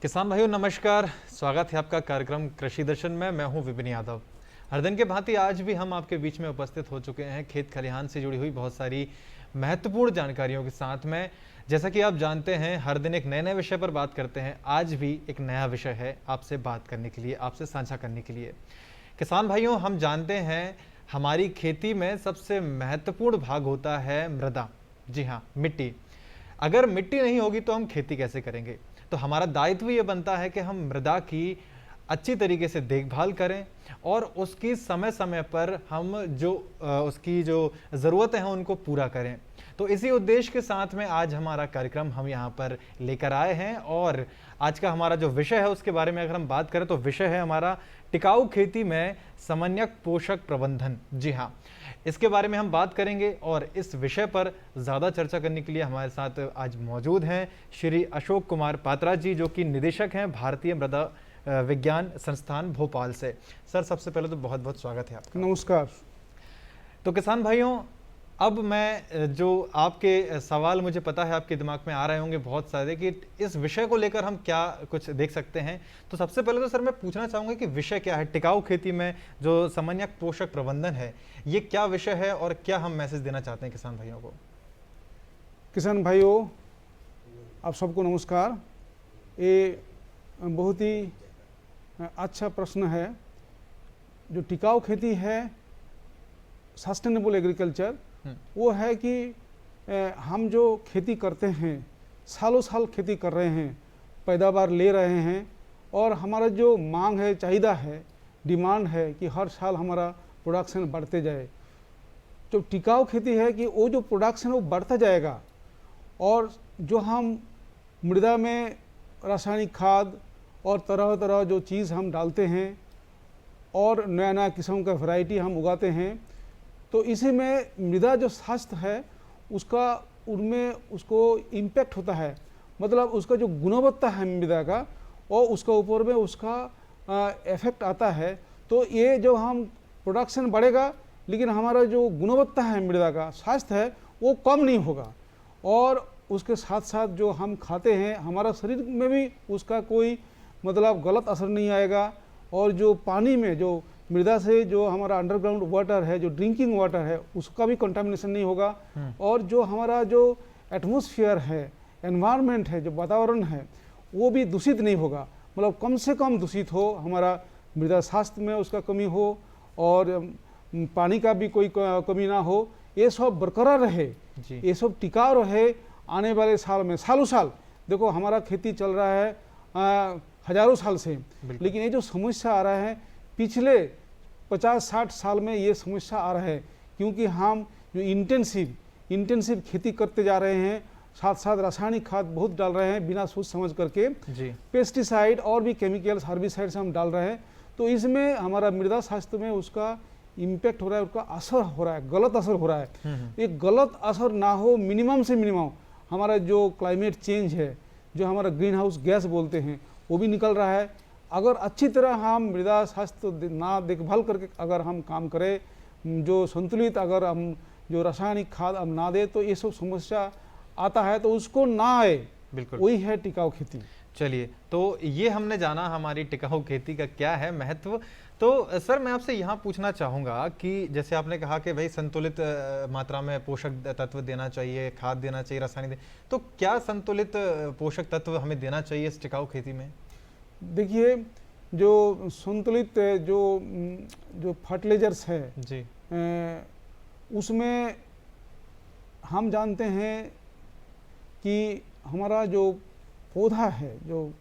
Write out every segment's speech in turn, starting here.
किसान भाइयों नमस्कार। स्वागत है आपका कार्यक्रम कृषि दर्शन में। मैं हूं विपिन यादव। हर दिन के भांति आज भी हम आपके बीच में उपस्थित हो चुके हैं खेत खलिहान से जुड़ी हुई बहुत सारी महत्वपूर्ण जानकारियों के साथ में। जैसा कि आप जानते हैं हर दिन एक नए नए विषय पर बात करते हैं। आज भी एक नया विषय है आपसे बात करने के लिए, आपसे साझा करने के लिए। किसान भाइयों, हम जानते हैं हमारी खेती में सबसे महत्वपूर्ण भाग होता है मृदा। जी हाँ, मिट्टी। अगर मिट्टी नहीं होगी तो हम खेती कैसे करेंगे? तो हमारा दायित्व ये बनता है कि हम मृदा की अच्छी तरीके से देखभाल करें और उसकी समय समय पर हम उसकी जो ज़रूरतें हैं उनको पूरा करें। तो इसी उद्देश्य के साथ में आज हमारा कार्यक्रम हम यहाँ पर लेकर आए हैं और आज का हमारा जो विषय है उसके बारे में अगर हम बात करें तो विषय है हमारा टिकाऊ खेती में समन्वयक पोषक प्रबंधन। जी हाँ, इसके बारे में हम बात करेंगे और इस विषय पर ज़्यादा चर्चा करने के लिए हमारे साथ आज मौजूद हैं श्री अशोक कुमार पात्रा जी, जो कि निदेशक हैं भारतीय मृदा विज्ञान संस्थान भोपाल से। सर, सबसे पहले तो बहुत बहुत स्वागत है आपका। नमस्कार। तो किसान भाइयों, अब मैं जो आपके सवाल मुझे पता है आपके दिमाग में आ रहे होंगे बहुत सारे कि इस विषय को लेकर हम क्या कुछ देख सकते हैं। तो सबसे पहले तो सर मैं पूछना चाहूँगा कि विषय क्या है टिकाऊ खेती में जो समन्वयक पोषक प्रबंधन है, ये क्या विषय है और क्या हम मैसेज देना चाहते हैं किसान भाइयों को? किसान भाइयों, आप सबको नमस्कार। ये बहुत ही अच्छा प्रश्न है। जो टिकाऊ खेती है, सस्टेनेबल एग्रीकल्चर, वो है कि हम जो खेती करते हैं, सालों साल खेती कर रहे हैं, पैदावार ले रहे हैं और हमारा जो मांग है, चाहिदा है, डिमांड है कि हर साल हमारा प्रोडक्शन बढ़ते जाए। जो टिकाऊ खेती है कि वो जो प्रोडक्शन वो बढ़ता जाएगा और जो हम मृदा में रासायनिक खाद और तरह तरह जो चीज़ हम डालते हैं और नया नया किस्म का वैरायटी हम उगाते हैं, तो इसी में मृदा जो स्वास्थ्य है उनमें उसको इम्पैक्ट होता है। मतलब उसका जो गुणवत्ता है मृदा का और उसका ऊपर में उसका इफेक्ट आता है। तो ये जो हम प्रोडक्शन बढ़ेगा लेकिन हमारा जो गुणवत्ता है मृदा का, स्वास्थ्य है, वो कम नहीं होगा और उसके साथ साथ जो हम खाते हैं हमारा शरीर में भी उसका कोई मतलब गलत असर नहीं आएगा। और जो पानी में जो मृदा से जो हमारा अंडरग्राउंड वाटर है, जो ड्रिंकिंग वाटर है, उसका भी कंटामिनेशन नहीं होगा। और जो हमारा जो एटमॉस्फेयर है, एनवायरनमेंट है, जो वातावरण है, वो भी दूषित नहीं होगा। मतलब कम से कम दूषित हो, हमारा मृदा स्वास्थ्य में उसका कमी हो और पानी का भी कोई कमी ना हो, ये सब बरकरार रहे, ये सब टिकाऊ रहे आने वाले साल में। सालों साल देखो हमारा खेती चल रहा है हजारों साल से, लेकिन ये जो समस्या आ रहा है पिछले 50-60 साल में ये समस्या आ रहा है क्योंकि हम जो इंटेंसिव खेती करते जा रहे हैं, साथ साथ रासायनिक खाद बहुत डाल रहे हैं बिना सोच समझ करके, पेस्टिसाइड और भी केमिकल्स हर्बिसाइड्स हम डाल रहे हैं। तो इसमें हमारा मृदा स्वास्थ्य में उसका इम्पैक्ट हो रहा है, उसका असर हो रहा है, गलत असर हो रहा है। एक गलत असर ना हो, मिनिमम से मिनिमम हमारा जो क्लाइमेट चेंज है, जो हमारा ग्रीन हाउस गैस बोलते हैं, वो भी निकल रहा है। अगर अच्छी तरह हम मृदा स्वास्थ्य ना देखभाल करके अगर हम काम करें, जो संतुलित अगर हम जो रासायनिक खाद हम ना दे, तो ये सब समस्या आता है, तो उसको ना आए। बिल्कुल वही है टिकाऊ खेती। चलिए, तो ये हमने जाना हमारी टिकाऊ खेती का क्या है महत्व। तो सर मैं आपसे यहाँ पूछना चाहूँगा कि जैसे आपने कहा कि भाई संतुलित मात्रा में पोषक तत्व देना चाहिए, खाद देना चाहिए, रासायनिक तो क्या संतुलित पोषक तत्व हमें देना चाहिए इस टिकाऊ खेती में? देखिए, जो संतुलित जो फर्टिलाइजर्स है जी, उसमें हम जानते हैं कि हमारा जो पौधा है, जो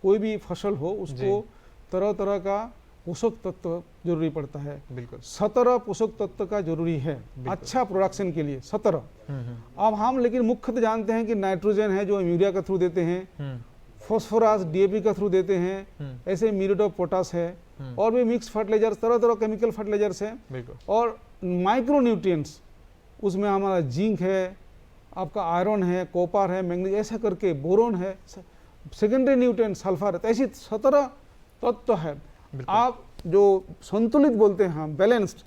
कोई भी फसल हो, उसको तरह तरह का पोषक तत्व जरूरी पड़ता है। बिल्कुल 17 पोषक तत्व का जरूरी है अच्छा प्रोडक्शन के लिए, 17। अब हम लेकिन मुख्यतः जानते हैं कि नाइट्रोजन है जो यूरिया के थ्रू देते हैं, फॉस्फोरस डीएपी के थ्रू देते हैं, ऐसे म्यूरेट ऑफ पोटास है और भी मिक्स फर्टिलाइजर्स, तरह तरह केमिकल फर्टिलाइजर्स हैं। और माइक्रो न्यूट्रिएंट्स उसमें हमारा जिंक है, आपका आयरन है, कॉपर है, मैग्नीज, ऐसा करके बोरोन है, सेकेंडरी न्यूट्रिएंट सल्फर है, ऐसी 17 तत्व है। आप जो संतुलित बोलते हैं हम बैलेंस्ड,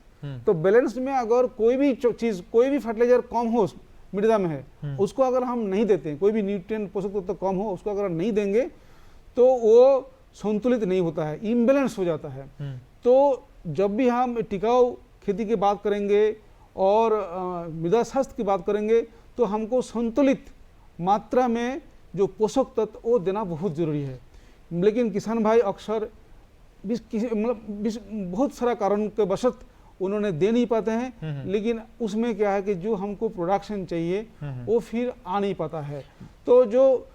तो बैलेंस्ड में अगर कोई भी चीज, कोई भी फर्टिलाइजर कम हो मृदा में है, उसको अगर हम नहीं देते, कोई भी न्यूट्रिएंट पोषक तत्व कम हो, उसको अगर नहीं देंगे तो वो संतुलित नहीं होता है, इम्बैलेंस हो जाता है। तो जब भी हम टिकाऊ खेती की बात करेंगे और मृदा स्वास्थ्य की बात करेंगे तो हमको संतुलित मात्रा में जो पोषक तत्व वो देना बहुत ज़रूरी है। लेकिन किसान भाई अक्सर बहुत सारा कारण के वशत उन्होंने दे नहीं पाते हैं, लेकिन उसमें क्या है कि जो हमको प्रोडक्शन चाहिए वो फिर आ नहीं पाता है। तो जो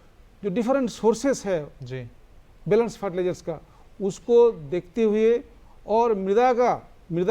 डिफरेंट सोर्सेस है जी बैलेंस फर्टिलाइजर्स का, उसको देखते हुए और मृदा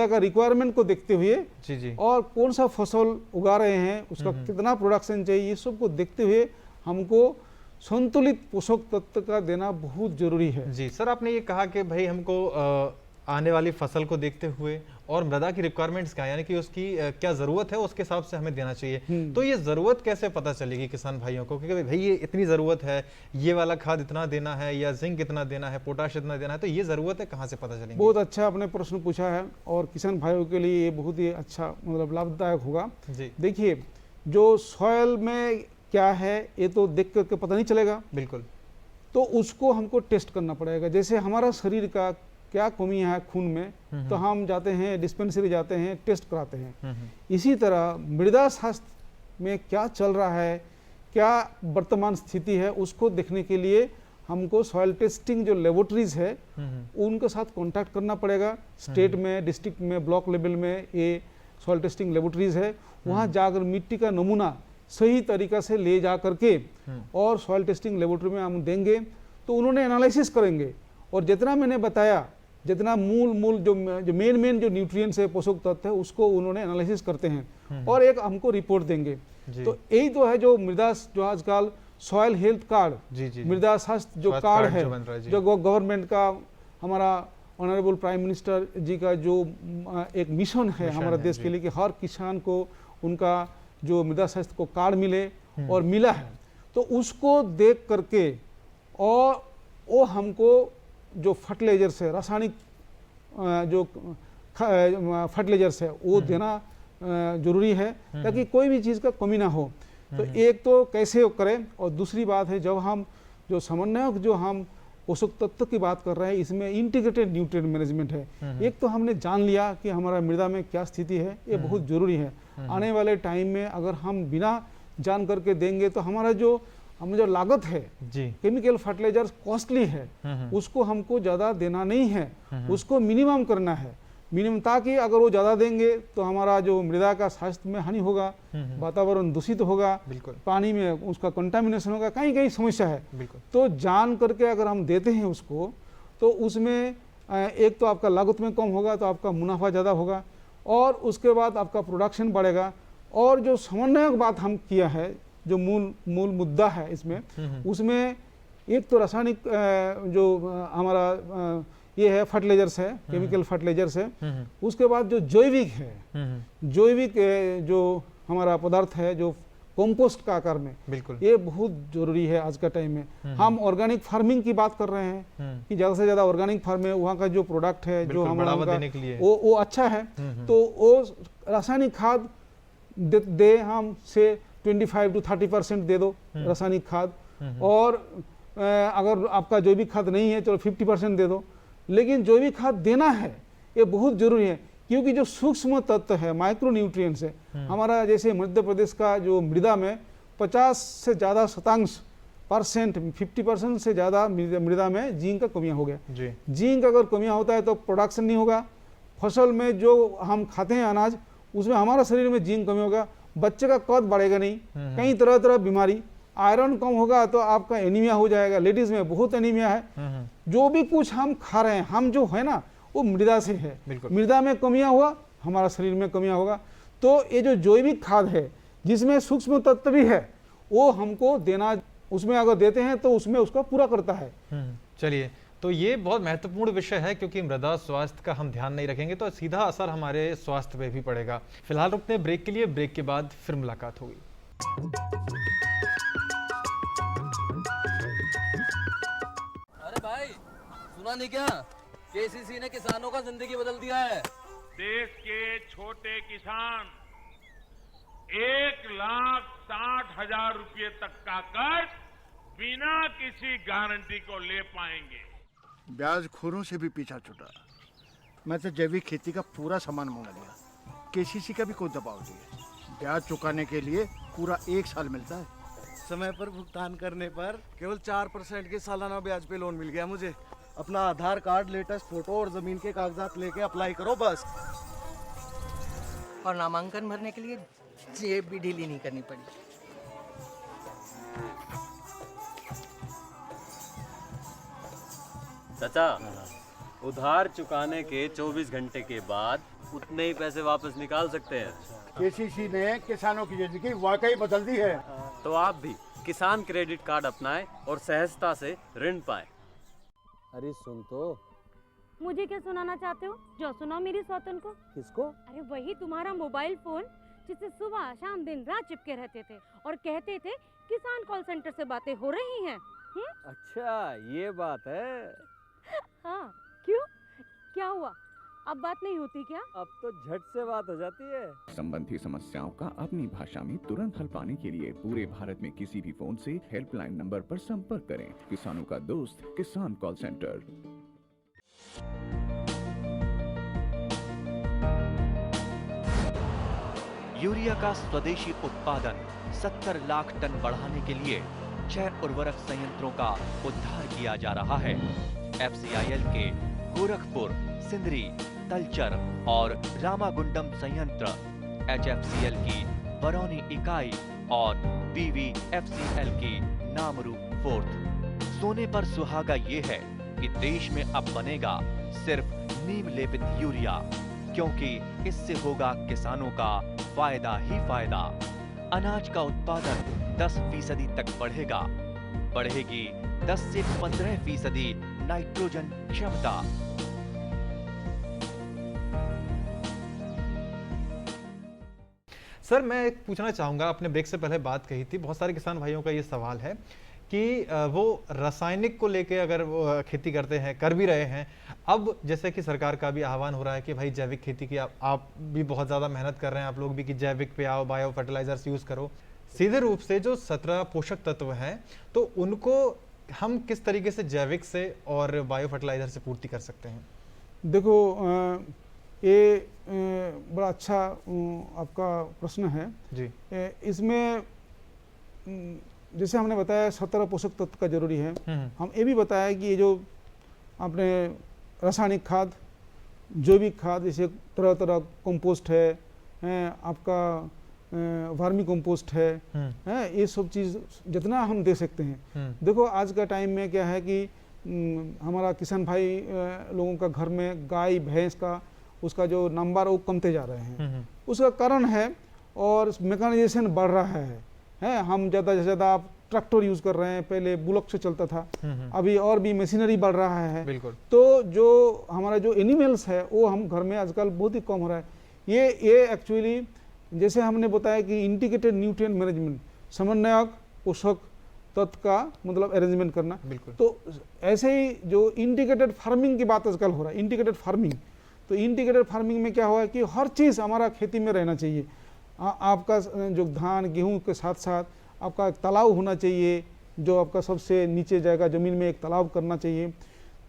का रिक्वायरमेंट को देखते हुए जी और कौन सा फसल उगा रहे हैं, उसका कितना प्रोडक्शन चाहिए, ये सब को देखते हुए हमको संतुलित पोषक तत्व का देना बहुत जरूरी है। जी सर, आपने ये कहा कि भाई हमको आने वाली फसल को देखते हुए और मृदा की रिक्वायरमेंट्स क्या, यानी कि उसकी क्या ज़रूरत है उसके हिसाब से हमें देना चाहिए। तो ये ज़रूरत कैसे पता चलेगी किसान भाइयों को कि भाई ये इतनी ज़रूरत है, ये वाला खाद इतना देना है या जिंक इतना देना है, पोटाश इतना देना है, तो ये ज़रूरत है कहाँ से पता चलेगी? बहुत अच्छा आपने प्रश्न पूछा है और किसान भाइयों के लिए ये बहुत ही अच्छा मतलब लाभदायक होगा। जी देखिए, जो सॉयल में क्या है ये तो देख करके पता नहीं चलेगा, बिल्कुल, तो उसको हमको टेस्ट करना पड़ेगा। जैसे हमारा शरीर का क्या कमी है खून में, तो हम जाते हैं डिस्पेंसरी जाते हैं, टेस्ट कराते हैं। इसी तरह मृदा स्वास्थ्य में क्या चल रहा है, क्या वर्तमान स्थिति है, उसको देखने के लिए हमको सॉइल टेस्टिंग जो लेबोरेटरीज है उनके साथ कांटेक्ट करना पड़ेगा। स्टेट में, डिस्ट्रिक्ट में, ब्लॉक लेवल में ये सॉइल टेस्टिंग लेबोरेटरीज है, वहाँ जाकर मिट्टी का नमूना सही तरीका से ले जा करके और सॉइल टेस्टिंग लेबोरेटरी में हम देंगे, तो उन्होंने एनालिसिस करेंगे और जितना मैंने बताया, जितना मूल जो मेन जो न्यूट्रिएंट्स है, पोषक तत्व है, उसको उन्होंने एनालिसिस करते हैं और एक हमको रिपोर्ट देंगे। तो यही तो है जो मृदा, जो आजकल सॉइल हेल्थ कार्ड, मृदा स्वास्थ्य जो कार्ड है, जो गवर्नमेंट का, हमारा ऑनरेबल प्राइम मिनिस्टर जी का जो एक मिशन है हमारा देश के लिए कि हर किसान को उनका जो मृदा स्वास्थ्य को कार्ड मिले और मिला है, तो उसको देख करके और वो हमको जो फर्टिलाइजर्स है, रासायनिक जो फर्टिलाइजर्स है वो देना जरूरी है ताकि कोई भी चीज़ का कमी ना हो। तो एक तो कैसे करें, और दूसरी बात है जब हम जो समन्वयक जो हम पोषक तत्व की बात कर रहे हैं, इसमें इंटीग्रेटेड न्यूट्रिएंट मैनेजमेंट है। एक तो हमने जान लिया कि हमारा मृदा में क्या स्थिति है, ये बहुत जरूरी है। आने वाले टाइम में अगर हम बिना जान करके देंगे तो हमारा जो लागत है केमिकल फर्टिलाइजर्स कॉस्टली है, उसको हमको ज़्यादा देना नहीं है, उसको मिनिमम करना है, मिनिमम, ताकि अगर वो ज़्यादा देंगे तो हमारा जो मृदा का स्वास्थ्य में हानि होगा, वातावरण दूषित होगा, पानी में उसका कंटामिनेशन होगा, कहीं कहीं समस्या है। तो जान करके अगर हम देते हैं उसको, तो उसमें एक तो आपका लागत में कम होगा, तो आपका मुनाफा ज़्यादा होगा और उसके बाद आपका प्रोडक्शन बढ़ेगा। और जो समन्वयक बात हम किया है, जो मूल मुद्दा है इसमें, उसमें एक तो रासायनिक जो हमारा ये है फर्टिलाइजर्स है, केमिकल फर्टिलाइजर्स है, उसके बाद जो जैविक है, जैविक जो हमारा पदार्थ है जो कंपोस्ट का आकार में, बिल्कुल ये बहुत जरूरी है आज का टाइम में। हम ऑर्गेनिक फार्मिंग की बात कर रहे हैं कि ज़्यादा से ज़्यादा ऑर्गेनिक फार्म में वहाँ का जो प्रोडक्ट है जो हमारा वो अच्छा है, तो वो रासायनिक खाद दे हम से 25 to 30% दे दो रासायनिक खाद, और अगर आपका जैविक खाद नहीं है चलो 50% दे दो, लेकिन जैविक खाद देना है, ये बहुत जरूरी है। क्योंकि जो सूक्ष्म तत्व है, माइक्रो न्यूट्रिएंट्स है, हमारा जैसे मध्य प्रदेश का जो मृदा में 50 से ज़्यादा शतांश परसेंट, 50% से ज़्यादा मृदा में जिंक का कमियाँ हो गया। जिंक अगर कमियाँ होता है तो प्रोडक्शन नहीं होगा, फसल में जो हम खाते हैं अनाज, उसमें हमारा शरीर में जिंक कमी होगा, बच्चे का कद बढ़ेगा नहीं, कई तरह तरह बीमारी, आयरन कम होगा तो आपका एनीमिया हो जाएगा, लेडीज में बहुत एनीमिया है। जो भी कुछ हम खा रहे हैं, हम जो है ना वो मृदा से है, मृदा में कमियां हुआ हमारा शरीर में कमियां होगा। तो ये जो जैविक खाद है जिसमें सूक्ष्म तत्व भी है वो हमको देना, उसमें अगर देते हैं तो उसमें उसका पूरा करता है। चलिए, तो ये बहुत महत्वपूर्ण विषय है क्योंकि मृदा स्वास्थ्य का हम ध्यान नहीं रखेंगे तो सीधा असर हमारे स्वास्थ्य पे भी पड़ेगा। फिलहाल रुकते हैं ब्रेक के लिए, ब्रेक के बाद फिर मुलाकात होगी। अरे भाई सुना नहीं क्या, केसीसी ने किसानों का जिंदगी बदल दिया है। देश के छोटे किसान 1,60,000 रुपये तक का कर्ज बिना किसी गारंटी को ले पाएंगे। ब्याज खोरों से भी पीछा छुटा। मैं तो जैविक खेती का पूरा सामान मंगा लिया। केसीसी का भी कोई दबाव नहीं है। ब्याज चुकाने के लिए पूरा 1 साल मिलता है। समय पर भुगतान करने पर केवल 4% के सालाना ब्याज पे लोन मिल गया मुझे। अपना आधार कार्ड, लेटेस्ट फोटो और जमीन के कागजात लेके अप्लाई करो बस। और नामांकन भरने के लिए जेब भी ढीली नहीं करनी पड़ी। चाचा, उधार चुकाने के 24 घंटे के बाद उतने ही पैसे वापस निकाल सकते हैं। केसीसी ने किसानों की जिंदगी वाकई बदल दी है। तो आप भी किसान क्रेडिट कार्ड अपनाएं और सहजता से ऋण पाएं। अरे सुन तो। मुझे क्या सुनाना चाहते हो? जो सुनाओ मेरी सौतन को। किसको? अरे वही तुम्हारा मोबाइल फोन जिससे सुबह शाम दिन रात चिपके रहते थे और कहते थे किसान कॉल सेंटर से बातें हो रही हैं। अच्छा ये बात है। हाँ, क्यों? क्या हुआ? अब बात नहीं होती क्या? अब तो झट से बात हो जाती है। संबंधी समस्याओं का अपनी भाषा में तुरंत हल पाने के लिए पूरे भारत में किसी भी फोन से हेल्पलाइन नंबर पर संपर्क करें। किसानों का दोस्त किसान कॉल सेंटर। यूरिया का स्वदेशी उत्पादन 70 लाख टन बढ़ाने के लिए 6 उर्वरक संयंत्रों का उद्धार किया जा रहा है। FCIL के गोरखपुर, सिंदरी, तलचर और रामागुंडम संयंत्र, HFCL की बरौनी इकाई और BVFCL की नामरू फोर्थ। सोने पर सुहागा ये है कि देश में अब बनेगा सिर्फ नीम लेपित यूरिया, क्योंकि इससे होगा किसानों का फायदा ही फायदा। अनाज का उत्पादन 10% तक बढ़ेगा। बढ़ेगी 10 से 15% नाइट्रोजन क्षमता। सर, मैं एक पूछना चाहूँगा, आपने ब्रेक से पहले बात कही थी, बहुत सारे किसान भाइयों का ये सवाल है कि वो रासायनिक को लेके अगर वो खेती करते हैं, कर भी रहे हैं, अब जैसे कि सरकार का भी आह्वान हो रहा है कि भाई जैविक खेती की आप भी बहुत ज़्यादा मेहनत कर रहे हैं, आप लोग भी कि जैविक पे आओ, बायो फर्टिलाइजर्स यूज़ करो। सीधे रूप से जो 17 पोषक तत्व हैं तो उनको हम किस तरीके से जैविक से और बायो फर्टिलाइजर से पूर्ति कर सकते हैं? देखो, ये बड़ा अच्छा आपका प्रश्न है जी। इसमें जैसे हमने बताया 17 पोषक तत्व का जरूरी है। हम ये भी बताया कि ये जो आपने रासायनिक खाद, जैविक खाद, जैसे तरह तरह कंपोस्ट है, आपका वर्मी कंपोस्ट है, ये सब चीज़ जितना हम दे सकते हैं। देखो आज का टाइम में क्या है कि हमारा किसान भाई लोगों का घर में गाय भैंस का उसका जो नंबर वो कमते जा रहे हैं। उसका कारण है और मैकेनाइजेशन बढ़ रहा है। हम ज़्यादा से ज़्यादा आप ट्रैक्टर यूज़ कर रहे हैं, पहले बुलक से चलता था, अभी और भी मशीनरी बढ़ रहा है। बिल्कुल। तो जो हमारा जो एनिमल्स है वो हम घर में आजकल बहुत ही कम हो रहा है। ये एक्चुअली जैसे हमने बताया कि इंटीग्रेटेड न्यूट्रिएंट मैनेजमेंट, समन्वयक पोषक तत्व का मतलब अरेंजमेंट करना। तो ऐसे ही जो इंटीग्रेटेड फार्मिंग की बात आजकल हो रहा है, इंटीग्रेटेड फार्मिंग। तो इंटीग्रेटेड फार्मिंग में क्या हुआ है कि हर चीज़ हमारा खेती में रहना चाहिए। आपका जो धान गेहूं के साथ साथ आपका एक तालाब होना चाहिए, जो आपका सबसे नीचे जाएगा, ज़मीन में एक तालाब करना चाहिए,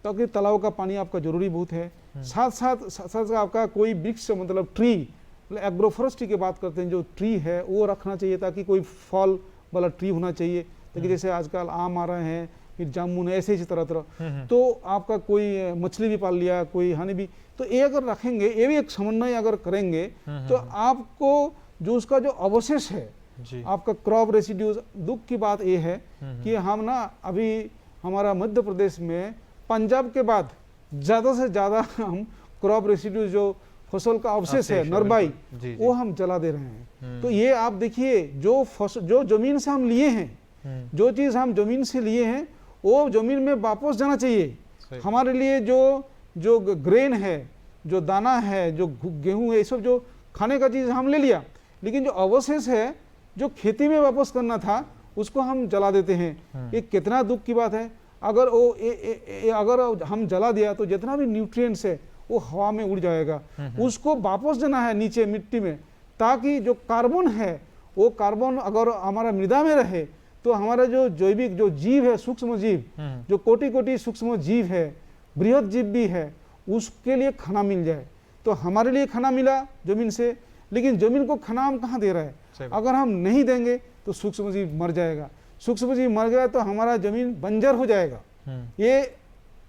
ताकि तालाब का पानी आपका ज़रूरी बहुत है। साथ साथ आपका कोई वृक्ष मतलब ट्री, एग्रोफोरेस्ट्री की बात करते हैं, जो ट्री है वो रखना चाहिए, ताकि कोई फल वाला ट्री होना चाहिए, ताकि जैसे आजकल आम आ रहे हैं, फिर जामुन, ऐसे ही तरह तरह। तो आपका कोई मछली भी पाल लिया, कोई हानि भी, तो ये अगर रखेंगे, ये भी एक समन्वय अगर करेंगे तो आपको जो उसका जो अवशेष है, आपका क्रॉप रेसिड्यूज। दुख की बात ये है कि हम ना अभी हमारा मध्य प्रदेश में पंजाब के बाद ज़्यादा से ज़्यादा हम क्रॉप रेसिड्यूज जो फसल का अवशेष है, नरबाई, वो हम जला दे रहे हैं। तो ये आप देखिए, जो जमीन से हम लिए हैं, जो चीज़ हम जमीन से लिए हैं वो जमीन में वापस जाना चाहिए। हमारे लिए जो ग्रेन है, जो दाना है, जो गेहूं है, ये सब जो खाने का चीज़ हम ले लिया, लेकिन जो अवशेष है जो खेती में वापस करना था उसको हम जला देते हैं। ये कितना दुख की बात है। अगर वो अगर हम जला दिया तो जितना भी न्यूट्रिएंट्स है वो हवा में उड़ जाएगा। उसको वापस देना है नीचे मिट्टी में, ताकि जो कार्बन है वो कार्बन अगर हमारा मृदा में रहे तो हमारा जो जैविक जो जीव है, सूक्ष्म जीव, जो कोटि कोटि सूक्ष्म जीव है, बृहद जीव भी है, उसके लिए खाना मिल जाए। तो हमारे लिए खाना मिला जमीन से, लेकिन जमीन को खाना हम कहाँ दे रहे हैं? अगर हम नहीं देंगे तो सूक्ष्म जीव मर जाएगा, सूक्ष्म जीव मर गया तो हमारा जमीन बंजर हो जाएगा।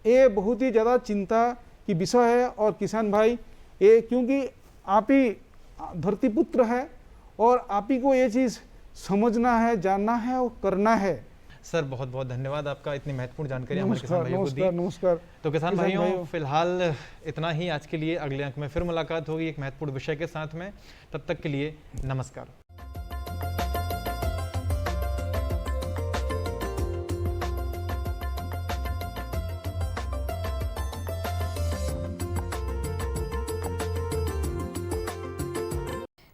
ये बहुत ही ज़्यादा चिंता की विषय है। और किसान भाई, ये क्योंकि आप ही धरती पुत्र है और आप ही को ये चीज़ समझना है, जानना है और करना है। सर बहुत बहुत धन्यवाद आपका इतनी महत्वपूर्ण जानकारी हमारे किसान नमस्कार भाइयों को दी। नमस्कार नमस्कार। तो किसान भाइयों फिलहाल इतना ही आज के लिए। अगले अंक में फिर मुलाकात होगी एक महत्वपूर्ण विषय के साथ में। तब तक के लिए नमस्कार।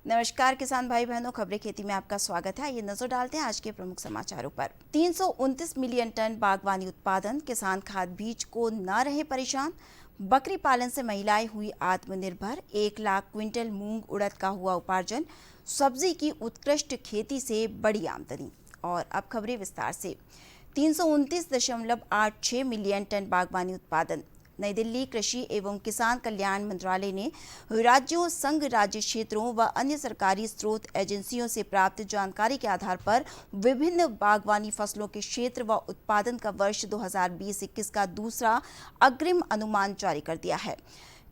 नमस्कार किसान भाई बहनों, खबरें खेती में आपका स्वागत है। ये नजर डालते हैं आज के प्रमुख समाचारों पर। 329 मिलियन टन बागवानी उत्पादन, किसान खाद बीज को न रहे परेशान। बकरी पालन से महिलाएं हुई आत्मनिर्भर, 1 लाख क्विंटल मूंग उड़द का हुआ उपार्जन। सब्जी की उत्कृष्ट खेती से बड़ी आमदनी। और अब खबरें विस्तार से। 329.86 मिलियन टन बागवानी उत्पादन। नई दिल्ली कृषि एवं किसान कल्याण मंत्रालय ने राज्यों, संघ राज्य क्षेत्रों व अन्य सरकारी स्रोत एजेंसियों से प्राप्त जानकारी के आधार पर विभिन्न बागवानी फसलों के क्षेत्र व उत्पादन का वर्ष 2020-21 का दूसरा अग्रिम अनुमान जारी कर दिया है।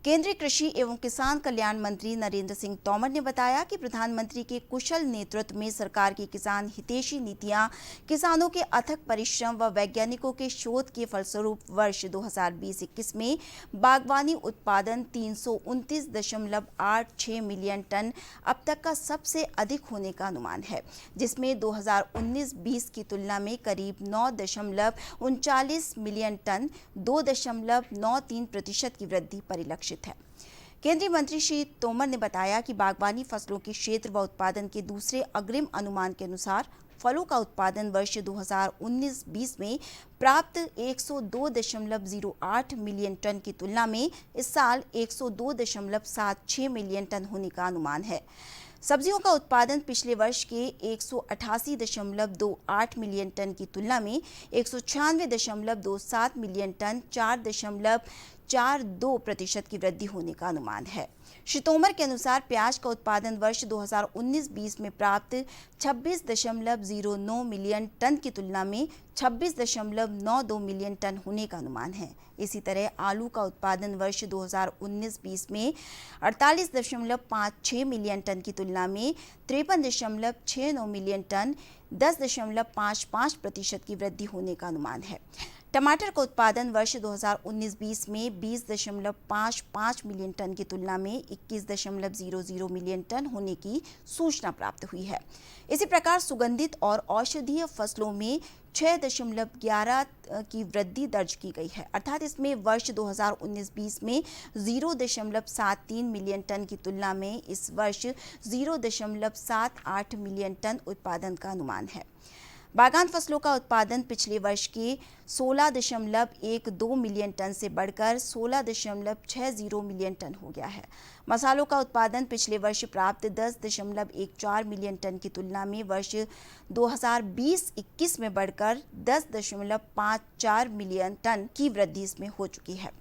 केंद्रीय कृषि एवं किसान कल्याण मंत्री नरेंद्र सिंह तोमर ने बताया कि प्रधानमंत्री के कुशल नेतृत्व में सरकार की किसान हितैषी नीतियां, किसानों के अथक परिश्रम व वैज्ञानिकों के शोध के फलस्वरूप वर्ष 2020-21 में बागवानी उत्पादन 329.86 मिलियन टन अब तक का सबसे अधिक होने का अनुमान है, जिसमें 2019-20 की तुलना में करीब 9.39 मिलियन टन 2.93% की वृद्धि परिलक्षित है। केंद्रीय मंत्री श्री तोमर ने बताया कि बागवानी फसलों के क्षेत्र व उत्पादन के दूसरे अग्रिम अनुमान के अनुसार फलों का उत्पादन वर्ष 2019-20 में प्राप्त 102.08 मिलियन टन की तुलना में इस साल 102.76 मिलियन टन होने का अनुमान है। सब्जियों का उत्पादन पिछले वर्ष के 188.28 मिलियन टन की तुलना में 196.27 मिलियन टन 4.42% की वृद्धि होने का अनुमान है। श्री तोमर के अनुसार प्याज का उत्पादन वर्ष 2019-20 में प्राप्त 26.09 मिलियन टन की तुलना में 26.92 मिलियन टन होने का अनुमान है। इसी तरह आलू का उत्पादन वर्ष 2019-20 में 48.56 मिलियन टन की तुलना में 53.69 मिलियन टन 10.55% की वृद्धि होने का अनुमान है। टमाटर का उत्पादन वर्ष 2019-20 में 20.55 मिलियन टन की तुलना में 21.00 मिलियन टन होने की सूचना प्राप्त हुई है। इसी प्रकार सुगंधित और औषधीय फसलों में 6.11 की वृद्धि दर्ज की गई है, अर्थात इसमें वर्ष 2019-20 में 0.73 मिलियन टन की तुलना में इस वर्ष 0.78 मिलियन टन उत्पादन का अनुमान है। बागान फसलों का उत्पादन पिछले वर्ष के 16.12 मिलियन टन से बढ़कर 16.60 मिलियन टन हो गया है। मसालों का उत्पादन पिछले वर्ष प्राप्त 10.14 मिलियन टन की तुलना में वर्ष 2020-21 में बढ़कर 10.54 मिलियन टन की वृद्धि इसमें हो चुकी है।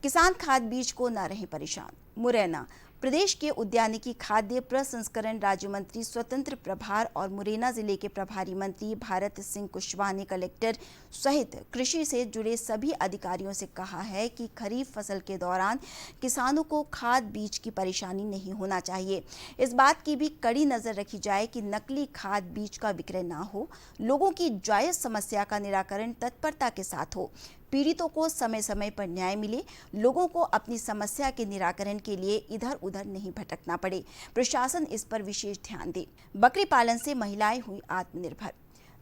किसान खाद बीज को न रहे परेशान। मुरैना प्रदेश के उद्यानिकी खाद्य प्रसंस्करण राज्य मंत्री स्वतंत्र प्रभार और मुरैना जिले के प्रभारी मंत्री भारत सिंह कुशवाहा ने कलेक्टर सहित कृषि से जुड़े सभी अधिकारियों से कहा है कि खरीफ फसल के दौरान किसानों को खाद बीज की परेशानी नहीं होना चाहिए। इस बात की भी कड़ी नजर रखी जाए कि नकली खाद बीज का विक्रय ना हो, लोगों की जायज समस्या का निराकरण तत्परता के साथ हो, पीड़ितों को समय समय पर न्याय मिले, लोगों को अपनी समस्या के निराकरण के लिए इधर उधर नहीं भटकना पड़े। प्रशासन इस पर विशेष ध्यान दे। बकरी पालन से महिलाएं हुई आत्मनिर्भर।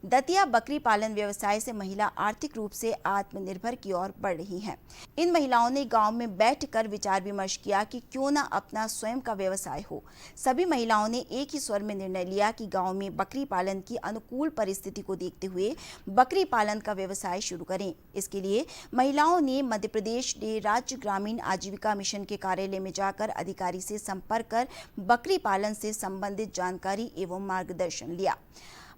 दतिया बकरी पालन व्यवसाय से महिला आर्थिक रूप से आत्मनिर्भर की ओर बढ़ रही हैं। इन महिलाओं ने गांव में बैठकर विचार विमर्श किया कि क्यों न अपना स्वयं का व्यवसाय हो। सभी महिलाओं ने एक ही स्वर में निर्णय लिया कि गांव में बकरी पालन की अनुकूल परिस्थिति को देखते हुए बकरी पालन का व्यवसाय शुरू करें। इसके लिए महिलाओं ने मध्य प्रदेश के राज्य ग्रामीण आजीविका मिशन के कार्यालय में जाकर अधिकारी से संपर्क कर बकरी पालन से संबंधित जानकारी एवं मार्गदर्शन लिया।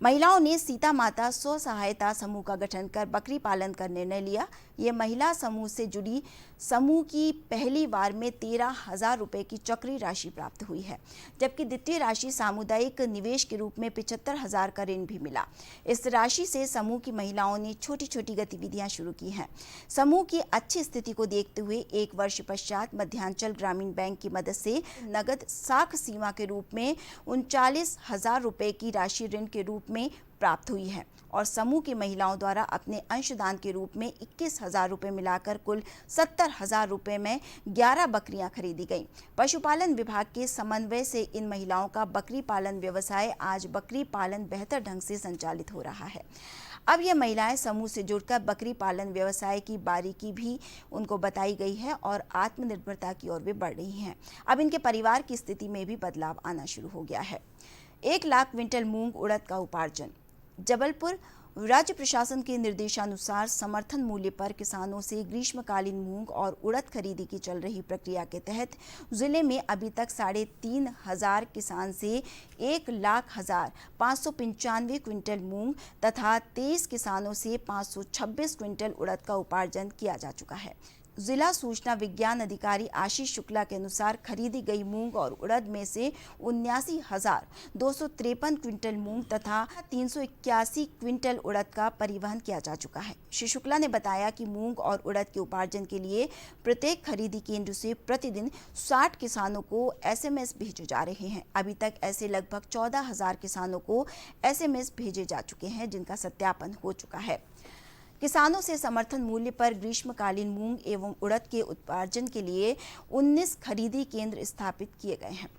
महिलाओं ने सीता माता स्व सहायता समूह का गठन कर बकरी पालन का निर्णय लिया। ये महिला समूह से जुड़ी समूह की पहली बार में 13,000 रुपए की चक्री राशि प्राप्त हुई है, जबकि द्वितीय राशि सामुदायिक निवेश के रूप में 75,000 का ऋण भी मिला। इस राशि से समूह की महिलाओं ने छोटी छोटी गतिविधियां शुरू की हैं। समूह की अच्छी स्थिति को देखते हुए 1 वर्ष पश्चात मध्यांचल ग्रामीण बैंक की मदद से नगद साख सीमा के रूप में 39,000 रुपए की राशि ऋण के रूप में प्राप्त हुई है और समूह की महिलाओं द्वारा अपने अंशदान के रूप में 21,000 रुपए मिलाकर कुल 70,000 रुपए में 11 बकरियां खरीदी गईं। पशुपालन विभाग के समन्वय से इन महिलाओं का बकरी पालन व्यवसाय आज बकरी पालन बेहतर ढंग से संचालित हो रहा है। अब ये महिलाएं समूह से जुड़कर बकरी पालन व्यवसाय की बारीकी भी उनको बताई गई है और आत्मनिर्भरता की ओर वे बढ़ रही हैं। अब इनके परिवार की स्थिति में भी बदलाव आना शुरू हो गया है। 1 लाख क्विंटल मूंग उड़द का उपार्जन। जबलपुर राज्य प्रशासन के निर्देशानुसार समर्थन मूल्य पर किसानों से ग्रीष्मकालीन मूंग और उड़द खरीदी की चल रही प्रक्रिया के तहत जिले में अभी तक 3,500 किसान से 1,05,595 क्विंटल मूंग तथा 23 किसानों से 526 क्विंटल उड़द का उपार्जन किया जा चुका है। जिला सूचना विज्ञान अधिकारी आशीष शुक्ला के अनुसार खरीदी गई मूंग और उड़द में से 79,253 क्विंटल मूंग तथा 381 क्विंटल उड़द का परिवहन किया जा चुका है। श्री शुक्ला ने बताया कि मूंग और उड़द के उपार्जन के लिए प्रत्येक खरीदी केंद्र से प्रतिदिन 60 किसानों को SMS भेजे जा रहे हैं। अभी तक ऐसे लगभग 14,000 किसानों को SMS भेजे जा चुके हैं, जिनका सत्यापन हो चुका है। किसानों से समर्थन मूल्य पर ग्रीष्मकालीन मूंग एवं उड़द के उपार्जन के लिए 19 खरीदी केंद्र स्थापित किए गए हैं।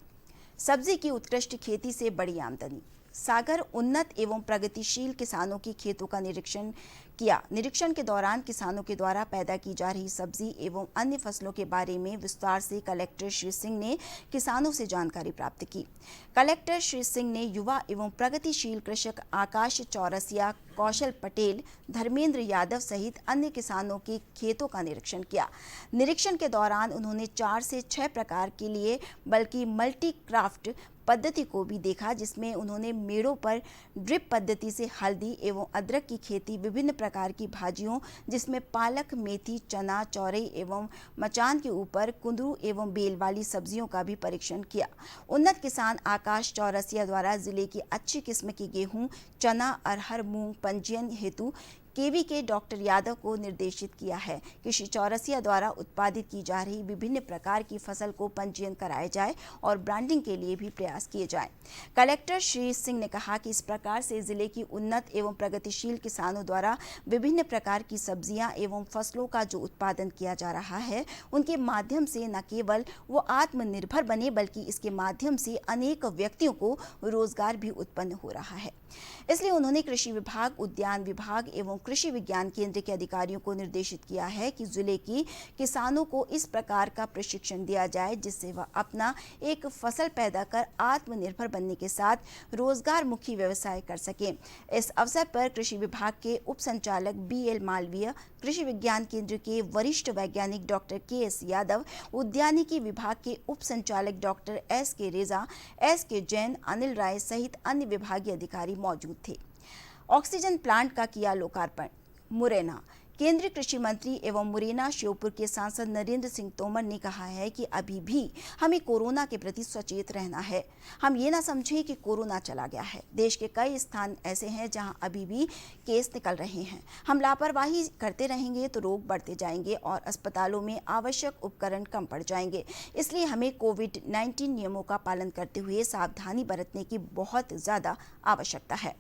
सब्जी की उत्कृष्ट खेती से बड़ी आमदनी। सागर उन्नत एवं प्रगतिशील किसानों के खेतों का निरीक्षण किया। निरीक्षण के दौरान किसानों के द्वारा पैदा की जा रही सब्जी एवं अन्य फसलों के बारे में विस्तार से कलेक्टर श्री सिंह ने किसानों से जानकारी प्राप्त की। कलेक्टर श्री सिंह ने युवा एवं प्रगतिशील कृषक आकाश चौरसिया, कौशल पटेल, धर्मेंद्र यादव सहित अन्य किसानों के खेतों का निरीक्षण किया। निरीक्षण के दौरान उन्होंने 4 से 6 प्रकार के लिए बल्कि मल्टी क्राफ्ट पद्धति को भी देखा, जिसमें उन्होंने मेड़ों पर ड्रिप पद्धति से हल्दी एवं अदरक की खेती, विभिन्न प्रकार की भाजियों जिसमें पालक, मेथी, चना, चौरई एवं मचान के ऊपर कुंदरू एवं बेल वाली सब्जियों का भी परीक्षण किया। उन्नत किसान आकाश चौरसिया द्वारा जिले की अच्छी किस्म की गेहूं, चना, अरहर, मूंग पंजीयन हेतु KVK डॉक्टर यादव को निर्देशित किया है कि श्री चौरसिया द्वारा उत्पादित की जा रही विभिन्न प्रकार की फसल को पंजीयन कराया जाए और ब्रांडिंग के लिए भी प्रयास किए जाएं। कलेक्टर श्री सिंह ने कहा कि इस प्रकार से जिले की उन्नत एवं प्रगतिशील किसानों द्वारा विभिन्न प्रकार की सब्जियां एवं फसलों का जो उत्पादन किया जा रहा है, उनके माध्यम से न केवल वो आत्मनिर्भर बने बल्कि इसके माध्यम से अनेक व्यक्तियों को रोजगार भी उत्पन्न हो रहा है। इसलिए उन्होंने कृषि विभाग, उद्यान विभाग एवं कृषि विज्ञान केंद्र के अधिकारियों को निर्देशित किया है कि जिले की किसानों को इस प्रकार का प्रशिक्षण दिया जाए जिससे वह अपना एक फसल पैदा कर आत्मनिर्भर बनने के साथ रोजगार मुखी व्यवसाय कर सके। इस अवसर पर कृषि विभाग के उप संचालक BL मालवीय, कृषि विज्ञान केंद्र के वरिष्ठ वैज्ञानिक डॉक्टर KS यादव, उद्यानिकी विभाग के उप संचालक डॉक्टर SK रेजा, SK जैन, अनिल राय सहित अन्य विभागीय अधिकारी मौजूद थे। ऑक्सीजन प्लांट का किया लोकार्पण। मुरैना केंद्रीय कृषि मंत्री एवं मुरैना श्योपुर के सांसद नरेंद्र सिंह तोमर ने कहा है कि अभी भी हमें कोरोना के प्रति सचेत रहना है। हम ये ना समझें कि कोरोना चला गया है। देश के कई स्थान ऐसे हैं जहां अभी भी केस निकल रहे हैं। हम लापरवाही करते रहेंगे तो रोग बढ़ते जाएंगे और अस्पतालों में आवश्यक उपकरण कम पड़ जाएंगे। इसलिए हमें कोविड-19 नियमों का पालन करते हुए सावधानी बरतने की बहुत ज़्यादा आवश्यकता है।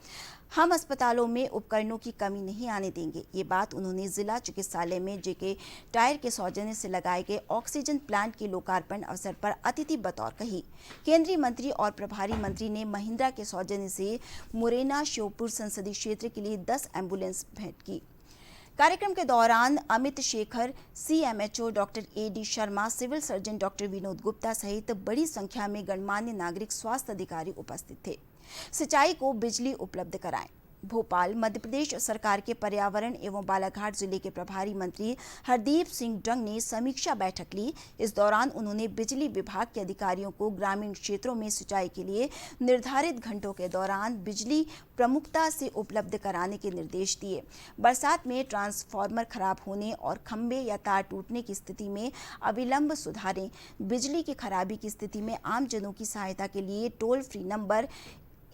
हम अस्पतालों में उपकरणों की कमी नहीं आने देंगे। ये बात उन्होंने जिला चिकित्सालय में JK टायर के सौजन्य से लगाए गए ऑक्सीजन प्लांट के लोकार्पण अवसर पर अतिथि बतौर कही। केंद्रीय मंत्री और प्रभारी मंत्री ने महिंद्रा के सौजन्य से मुरैना श्योपुर संसदीय क्षेत्र के लिए 10 एम्बुलेंस भेंट की। कार्यक्रम के दौरान Amit Shekhar, CMHO doctor AD Sharma, civil surgeon doctor Vinod Gupta सहित बड़ी संख्या में गणमान्य नागरिक स्वास्थ्य अधिकारी उपस्थित थे। सिंचाई को बिजली उपलब्ध कराएं। भोपाल मध्य प्रदेश सरकार के पर्यावरण एवं बालाघाट जिले के प्रभारी मंत्री हरदीप सिंह डंग ने समीक्षा बैठक ली। इस दौरान उन्होंने बिजली विभाग के अधिकारियों को ग्रामीण क्षेत्रों में सिंचाई के लिए निर्धारित घंटों के दौरान बिजली प्रमुखता से उपलब्ध कराने के निर्देश दिए। बरसात में ट्रांसफार्मर खराब होने और खंभे या तार टूटने की स्थिति में अविलंब सुधारें। बिजली की खराबी की स्थिति में आमजनों की सहायता के लिए टोल फ्री नंबर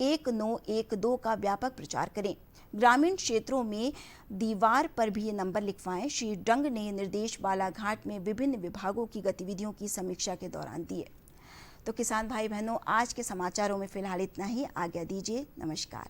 1912 का व्यापक प्रचार करें। ग्रामीण क्षेत्रों में दीवार पर भी ये नंबर लिखवाएं। श्री डंग ने निर्देश बालाघाट में विभिन्न विभागों की गतिविधियों की समीक्षा के दौरान दिए। तो किसान भाई बहनों, आज के समाचारों में फिलहाल इतना ही। आज्ञा दीजिए, नमस्कार।